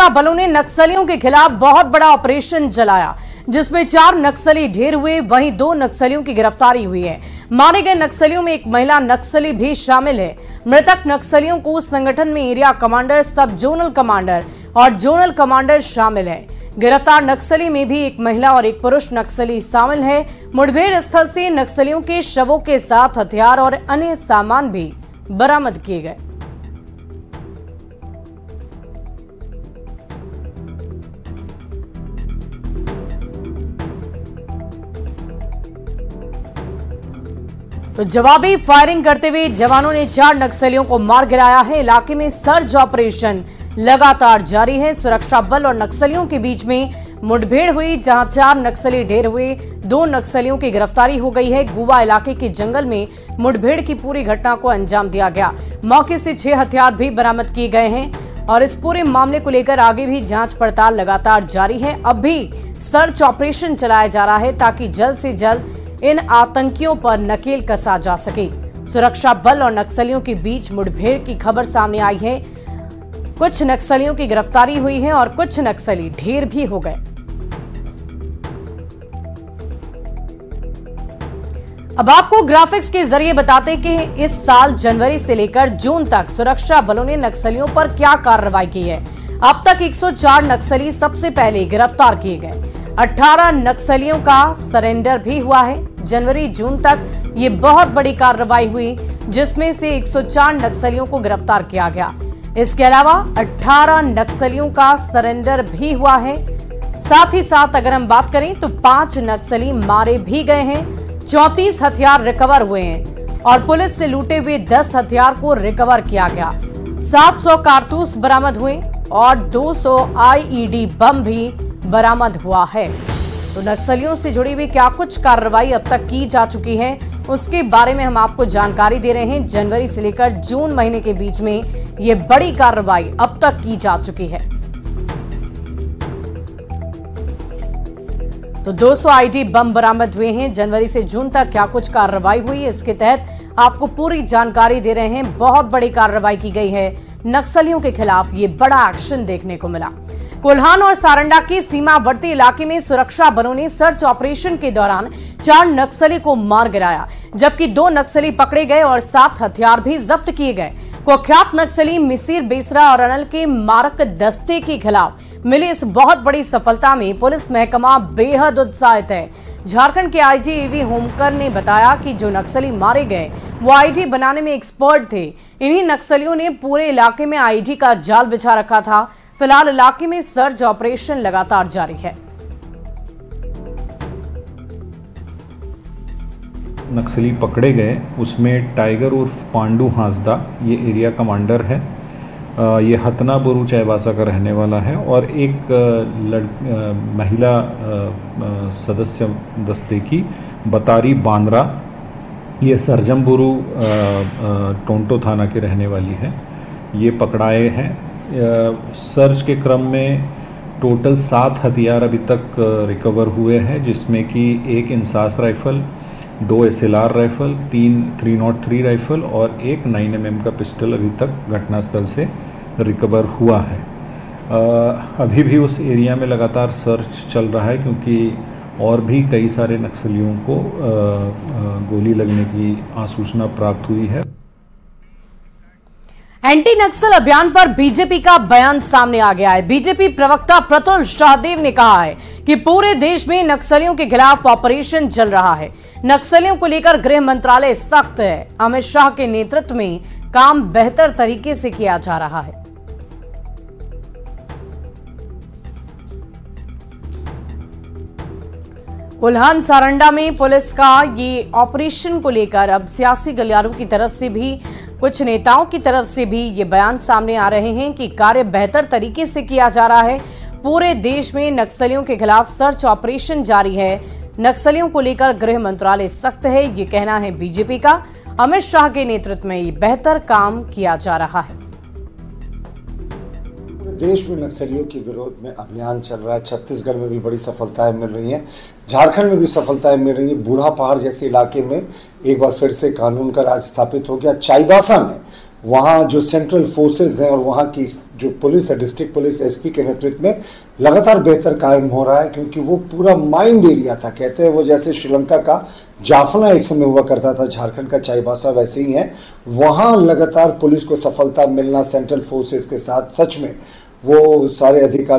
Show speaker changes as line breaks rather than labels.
सुरक्षा बलों ने नक्सलियों के खिलाफ बहुत बड़ा ऑपरेशन चलाया, जिसमें 4 नक्सली ढेर हुए। वहीं 2 नक्सलियों की गिरफ्तारी हुई है। मारे गए नक्सलियों में एक महिला नक्सली भी शामिल है। मृतक नक्सलियों को संगठन में एरिया कमांडर, सब जोनल कमांडर और जोनल कमांडर शामिल है। गिरफ्तार नक्सली में भी एक महिला और एक पुरुष नक्सली शामिल है। मुठभेड़ स्थल से नक्सलियों के शवों के साथ हथियार और अन्य सामान भी बरामद किए गए। तो जवाबी फायरिंग करते हुए जवानों ने 4 नक्सलियों को मार गिराया है। इलाके में सर्च ऑपरेशन लगातार जारी है। सुरक्षा बल और नक्सलियों के बीच में मुठभेड़ हुई, जहां 4 नक्सली ढेर हुए। 2 नक्सलियों की गिरफ्तारी हो गई है। गुवा इलाके के जंगल में मुठभेड़ की पूरी घटना को अंजाम दिया गया। मौके से 6 हथियार भी बरामद किए गए हैं और इस पूरे मामले को लेकर आगे भी जांच पड़ताल लगातार जारी है। अब भी सर्च ऑपरेशन चलाया जा रहा है ताकि जल्द से जल्द इन आतंकियों पर नकेल कसा जा सके। सुरक्षा बल और नक्सलियों के बीच मुठभेड़ की खबर सामने आई है। कुछ नक्सलियों की गिरफ्तारी हुई है और कुछ नक्सली ढेर भी हो गए। अब आपको ग्राफिक्स के जरिए बताते कि इस साल जनवरी से लेकर जून तक सुरक्षा बलों ने नक्सलियों पर क्या कार्रवाई की है। अब तक 104 नक्सली सबसे पहले गिरफ्तार किए गए। 18 नक्सलियों का सरेंडर भी हुआ है। जनवरी जून तक ये बहुत बड़ी कार्रवाई हुई, जिसमें से 104 नक्सलियों को गिरफ्तार किया गया। इसके अलावा 18 नक्सलियों का सरेंडर भी हुआ है। साथ ही साथ अगर हम बात करें तो 5 नक्सली मारे भी गए हैं। 34 हथियार रिकवर हुए हैं और पुलिस से लूटे हुए 10 हथियार को रिकवर किया गया। 700 कारतूस बरामद हुए और 200 IED बम भी बरामद हुआ है। तो नक्सलियों से जुड़ी हुई क्या कुछ कार्रवाई अब तक की जा चुकी है, उसके बारे में हम आपको जानकारी दे रहे हैं। जनवरी से लेकर जून महीने के बीच में ये बड़ी कार्रवाई अब तक की जा चुकी है। तो 200 IED बम बरामद हुए हैं। जनवरी से जून तक क्या कुछ कार्रवाई हुई, इसके तहत आपको पूरी जानकारी दे रहे हैं। बहुत बड़ी कार्रवाई की गई है। नक्सलियों के खिलाफ ये बड़ा एक्शन देखने को मिला। कोल्हान और सारंडा के सीमावर्ती इलाके में सुरक्षा बलों ने सर्च ऑपरेशन के दौरान 4 नक्सली को मार गिराया, जबकि 2 नक्सली पकड़े गए और 7 हथियार भी जब्त किए गए। कुख्यात नक्सली मिसिर बेसरा और अनल के मारक दस्ते के खिलाफ मिली इस बहुत बड़ी सफलता में पुलिस महकमा बेहद उत्साहित है। झारखंड के IG AV होमकर ने बताया कि जो नक्सली मारे गए वो IED बनाने में एक्सपर्ट थे। इन्हीं नक्सलियों ने पूरे इलाके में IED का जाल बिछा रखा था। फिलहाल इलाके में सर्च ऑपरेशन लगातार जारी है।
नक्सली पकड़े गए, उसमें टाइगर उर्फ पांडू हांसदा ये एरिया कमांडर है। ये हतना बोरू चाईबासा का रहने वाला है और एक महिला सदस्य दस्ते की बतारी बांद्रा, ये सरजम बोरू टोंटो थाना के रहने वाली है। ये पकड़ाए हैं। सर्च के क्रम में टोटल 7 हथियार अभी तक रिकवर हुए हैं, जिसमें कि 1 INSAS rifle, 2 SLR rifle, 3 303 rifle और 1 9mm का पिस्टल अभी तक घटनास्थल से रिकवर हुआ है। अभी भी उस एरिया में लगातार सर्च चल रहा है, क्योंकि और भी कई सारे नक्सलियों को गोली लगने की आसूचना प्राप्त हुई है।
एंटी नक्सल अभियान पर बीजेपी का बयान सामने आ गया है। बीजेपी प्रवक्ता प्रतुल शाहदेव ने कहा है कि पूरे देश में नक्सलियों के खिलाफ ऑपरेशन चल रहा है। नक्सलियों को लेकर गृह मंत्रालय सख्त है। अमित शाह के नेतृत्व में काम बेहतर तरीके से किया जा रहा है। कोल्हान सारंडा में पुलिस का ये ऑपरेशन को लेकर अब सियासी गलियारों की तरफ से भी, कुछ नेताओं की तरफ से भी ये बयान सामने आ रहे हैं कि कार्य बेहतर तरीके से किया जा रहा है। पूरे देश में नक्सलियों के खिलाफ सर्च ऑपरेशन जारी है। नक्सलियों को लेकर गृह मंत्रालय सख्त है, ये कहना है बीजेपी का। अमित शाह के नेतृत्व में ये बेहतर काम किया जा रहा है।
पूरे देश में नक्सलियों के विरोध में अभियान चल रहा है। छत्तीसगढ़ में भी बड़ी सफलताएं मिल रही हैं, झारखंड में भी सफलताएं मिल रही हैं। बूढ़ा पहाड़ जैसे इलाके में एक बार फिर से कानून का राज स्थापित हो गया। चाईबासा में वहाँ जो सेंट्रल फोर्सेस हैं और वहाँ की जो पुलिस है, डिस्ट्रिक्ट पुलिस एसपी के नेतृत्व में लगातार बेहतर कार्य हो रहा है, क्योंकि वो पूरा माइंड एरिया था। कहते हैं वो जैसे श्रीलंका का जाफना एक समय हुआ करता था, झारखंड का चाईबासा वैसे ही है। वहाँ लगातार पुलिस को सफलता मिलना सेंट्रल फोर्सेस के साथ, सच में वो सारे अधिकारी